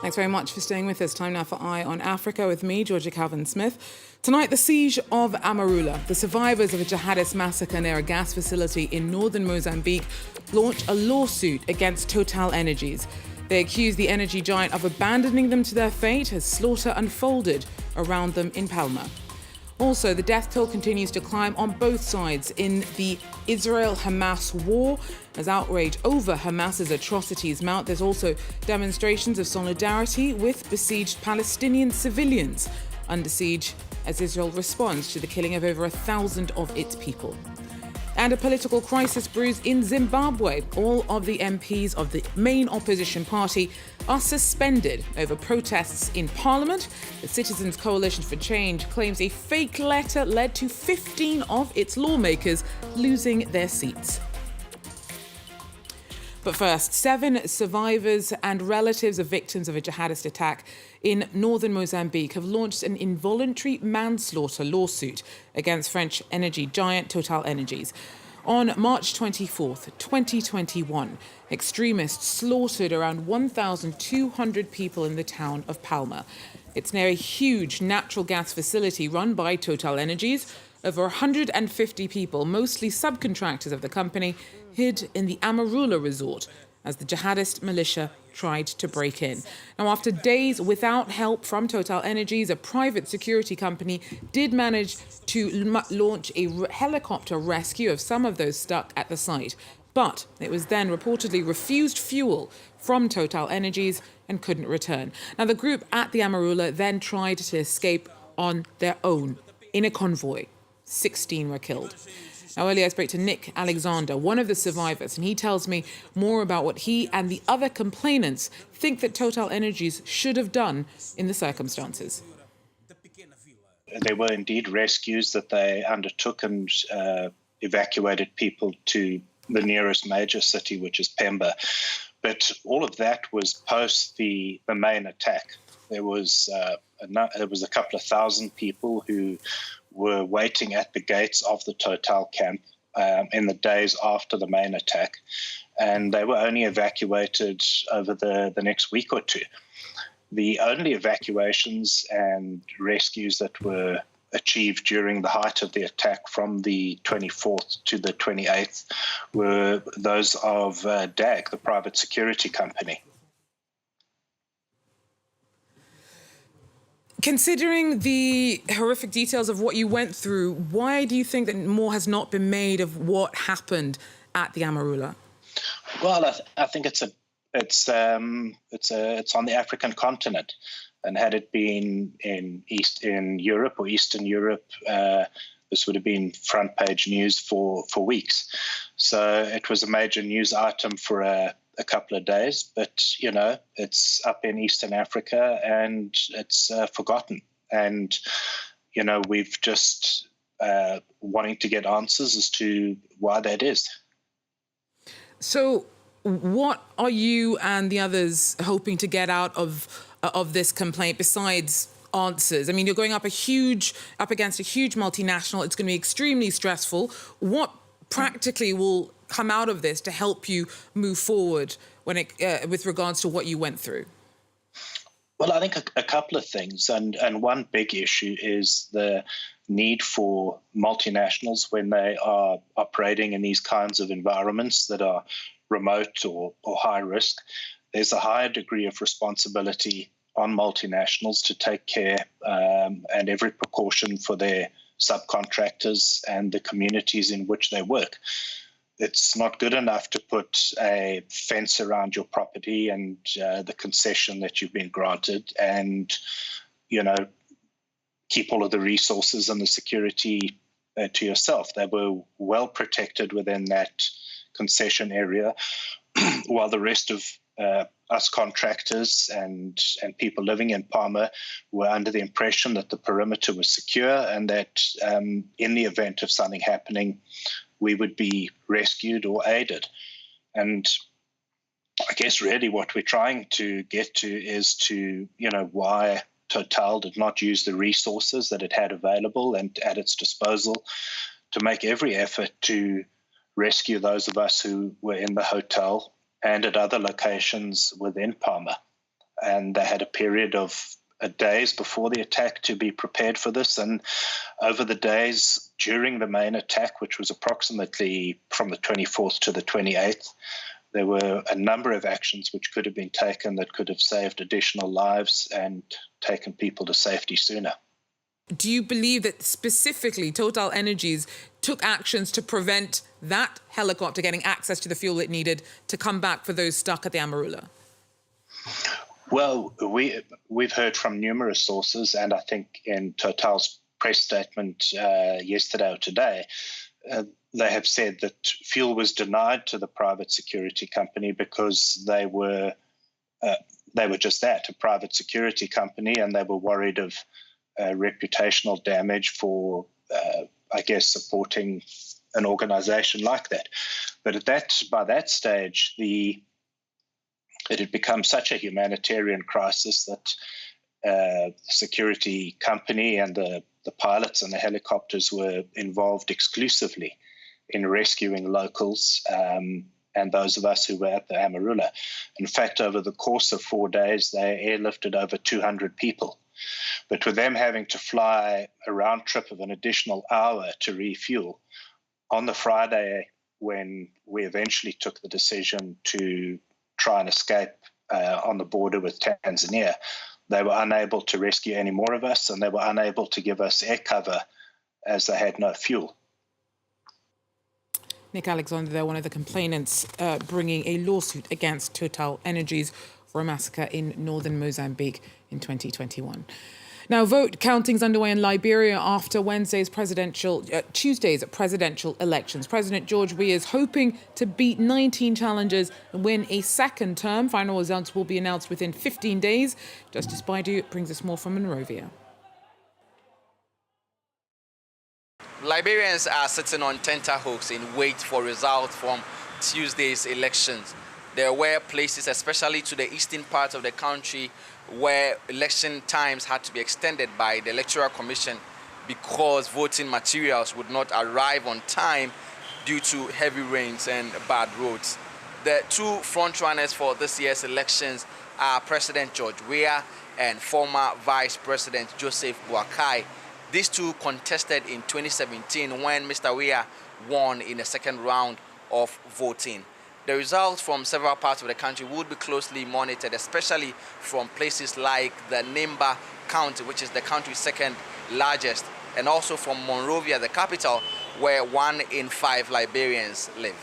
Thanks very much for staying with us. Time now for Eye on Africa with me, Georgia Calvin-Smith. Tonight, the siege of Amarula. The survivors of a jihadist massacre near a gas facility in northern Mozambique launched a lawsuit against TotalEnergies. They accuse the energy giant of abandoning them to their fate as slaughter unfolded around them in Palma. Also, the death toll continues to climb on both sides in the Israel-Hamas war. As outrage over Hamas's atrocities mount, there's also demonstrations of solidarity with besieged Palestinian civilians under siege as Israel responds to the killing of over 1,000 of its people. And a political crisis brews in Zimbabwe. All of the MPs of the main opposition party are suspended over protests in Parliament. The Citizens Coalition for Change claims a fake letter led to 15 of its lawmakers losing their seats. But first, 7 survivors and relatives of victims of a jihadist attack in northern Mozambique have launched an involuntary manslaughter lawsuit against French energy giant TotalEnergies. On March 24th, 2021, extremists slaughtered around 1,200 people in the town of Palma. It's near a huge natural gas facility run by TotalEnergies. Over 150 people, mostly subcontractors of the company, hid in the Amarula resort as the jihadist militia tried to break in. Now, after days without help from TotalEnergies, a private security company did manage to launch a helicopter rescue of some of those stuck at the site. But it was then reportedly refused fuel from TotalEnergies and couldn't return. Now, the group at the Amarula then tried to escape on their own in a convoy. 16 were killed. Now, earlier I spoke to Nick Alexander, one of the survivors, and he tells me more about what he and the other complainants think that TotalEnergies should have done in the circumstances. There were indeed rescues that they undertook and evacuated people to the nearest major city, which is Palma. But all of that was post the main attack. There was a couple of thousand people who were waiting at the gates of the Total camp in the days after the main attack, and they were only evacuated over the next week or two. The only evacuations and rescues that were achieved during the height of the attack from the 24th to the 28th were those of DAG, the private security company. Considering the horrific details of what you went through, why do you think that more has not been made of what happened at the Amarula? Well, I think it's on the African continent, and had it been in Europe or Eastern Europe, this would have been front page news for weeks. So it was a major news item for a couple of days, but it's up in Eastern Africa and it's forgotten. And we've just wanting to get answers as to why that is. So, what are you and the others hoping to get out of this complaint besides answers? I mean, you're going up against a huge multinational. It's going to be extremely stressful. What practically will come out of this to help you move forward with regards to what you went through? Well, I think a couple of things, and one big issue is the need for multinationals when they are operating in these kinds of environments that are remote or high risk. There's a higher degree of responsibility on multinationals to take care and every precaution for their subcontractors and the communities in which they work. It's not good enough to put a fence around your property and the concession that you've been granted and, keep all of the resources and the security to yourself. They were well protected within that concession area, while the rest of us contractors and people living in Palma were under the impression that the perimeter was secure and that in the event of something happening, we would be rescued or aided. And I guess really what we're trying to get to is to, why Total did not use the resources that it had available and at its disposal to make every effort to rescue those of us who were in the hotel and at other locations within Palma. and they had a period of days before the attack to be prepared for this. And over the days during the main attack, which was approximately from the 24th to the 28th, there were a number of actions which could have been taken that could have saved additional lives and taken people to safety sooner. Do you believe that specifically TotalEnergies took actions to prevent that helicopter getting access to the fuel it needed to come back for those stuck at the Amarula? Well, we've heard from numerous sources, and I think in Total's press statement yesterday or today, they have said that fuel was denied to the private security company because they were just that, a private security company, and they were worried of reputational damage for, I guess, supporting an organization like that. But by that stage, it had become such a humanitarian crisis that the security company and the pilots and the helicopters were involved exclusively in rescuing locals and those of us who were at the Amarula. In fact, over the course of 4 days, they airlifted over 200 people. But with them having to fly a round trip of an additional hour to refuel, on the Friday when we eventually took the decision to try and escape on the border with Tanzania, they were unable to rescue any more of us, and they were unable to give us air cover as they had no fuel. Nick Alexander there, one of the complainants bringing a lawsuit against TotalEnergies for a massacre in northern Mozambique in 2021. Now, vote counting's underway in Liberia after Tuesday's presidential elections. President George Weah is hoping to beat 19 challengers and win a second term. Final results will be announced within 15 days. Justice Baidu brings us more from Monrovia. Liberians are sitting on tenterhooks in wait for results from Tuesday's elections. There were places, especially to the eastern part of the country, where election times had to be extended by the Electoral Commission because voting materials would not arrive on time due to heavy rains and bad roads. The two frontrunners for this year's elections are President George Weah and former Vice President Joseph Boakai. These two contested in 2017 when Mr. Weah won in the second round of voting. The results from several parts of the country would be closely monitored, especially from places like the Nimba County, which is the country's second largest, and also from Monrovia, the capital, where 1 in 5 Liberians live.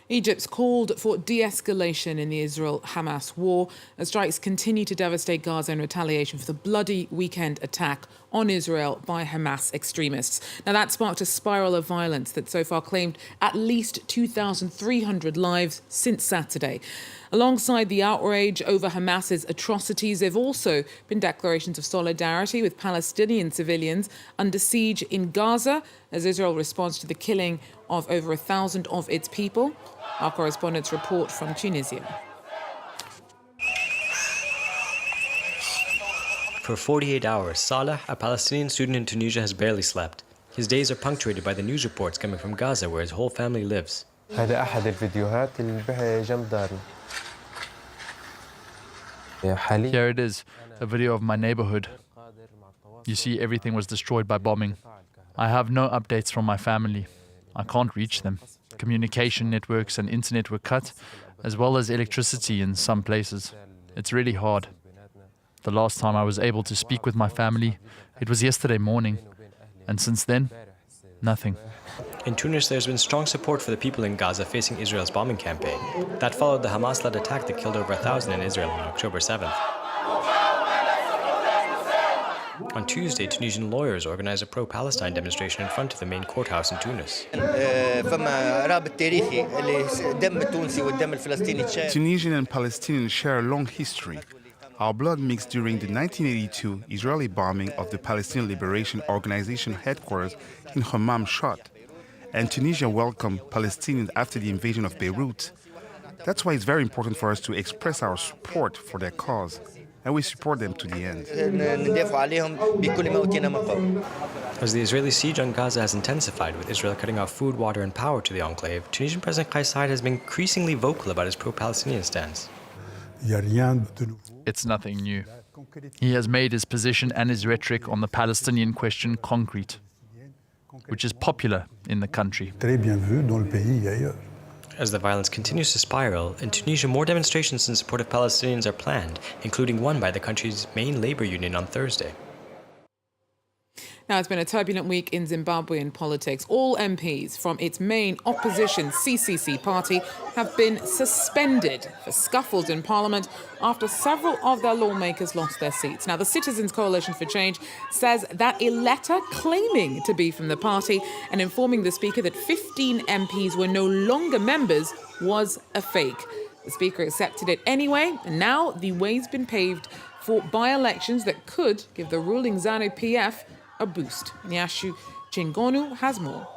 Egypt's called for de-escalation in the Israel-Hamas war as strikes continue to devastate Gaza in retaliation for the bloody weekend attack on Israel by Hamas extremists. Now, that sparked a spiral of violence that so far claimed at least 2,300 lives since Saturday. Alongside the outrage over Hamas's atrocities, there have also been declarations of solidarity with Palestinian civilians under siege in Gaza as Israel responds to the killing of over 1,000 of its people. Our correspondents report from Tunisia. For 48 hours, Saleh, a Palestinian student in Tunisia, has barely slept. His days are punctuated by the news reports coming from Gaza, where his whole family lives. هذا أحد الفيديوهات اللي جنب دارنا. Here it is, a video of my neighborhood. You see, everything was destroyed by bombing. I have no updates from my family. I can't reach them. Communication networks and internet were cut, as well as electricity in some places. It's really hard. The last time I was able to speak with my family, it was yesterday morning. And since then, nothing. In Tunis, there's been strong support for the people in Gaza facing Israel's bombing campaign. That followed the Hamas-led attack that killed over 1,000 in Israel on October 7th. On Tuesday, Tunisian lawyers organized a pro-Palestine demonstration in front of the main courthouse in Tunis. Tunisian and Palestinians share a long history. Our blood mixed during the 1982 Israeli bombing of the Palestinian Liberation Organization headquarters in Hammam shot, and Tunisia welcomed Palestinians after the invasion of Beirut. That's why it's very important for us to express our support for their cause, and we support them to the end. As the Israeli siege on Gaza has intensified, with Israel cutting off food, water, and power to the enclave, Tunisian President Kais Saied has been increasingly vocal about his pro-Palestinian stance. It's nothing new. He has made his position and his rhetoric on the Palestinian question concrete, which is popular in the country. As the violence continues to spiral, in Tunisia more demonstrations in support of Palestinians are planned, including one by the country's main labor union on Thursday. Now, it's been a turbulent week in Zimbabwean politics. All MPs from its main opposition CCC party have been suspended for scuffles in Parliament after several of their lawmakers lost their seats. Now, the Citizens Coalition for Change says that a letter claiming to be from the party and informing the Speaker that 15 MPs were no longer members was a fake. The Speaker accepted it anyway, and now the way's been paved for by-elections that could give the ruling ZANU-PF a boost. Nyashu Chingonu has more.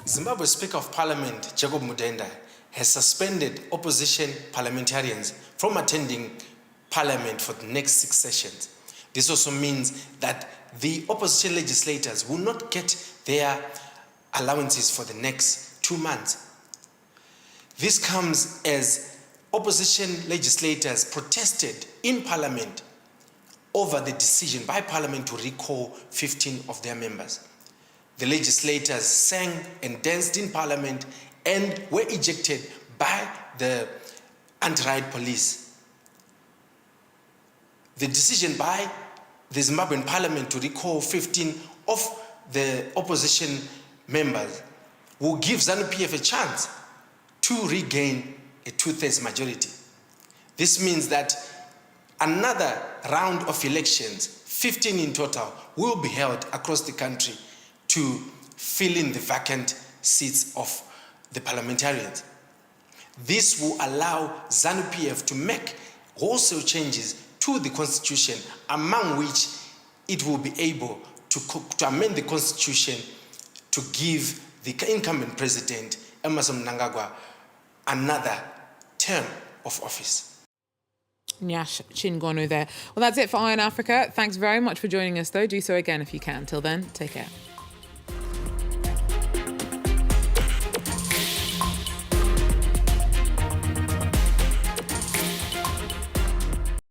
Zimbabwe's Speaker of Parliament, Jacob Mudenda, has suspended opposition parliamentarians from attending Parliament for the next 6 sessions. This also means that the opposition legislators will not get their allowances for the next 2 months. This comes as opposition legislators protested in Parliament over the decision by Parliament to recall 15 of their members. The legislators sang and danced in Parliament and were ejected by the anti-riot police. The decision by the Zimbabwean Parliament to recall 15 of the opposition members will give ZANU-PF a chance to regain a 2/3 majority. This means that another round of elections, 15 in total, will be held across the country to fill in the vacant seats of the parliamentarians. This will allow ZANU-PF to make wholesale changes to the constitution, among which it will be able to amend the constitution to give the incumbent president, Emmerson Mnangagwa, another term of office. Nyash Chingonu there. Well, that's it for Eye on Africa. Thanks very much for joining us, though. Do so again if you can. Till then, take care.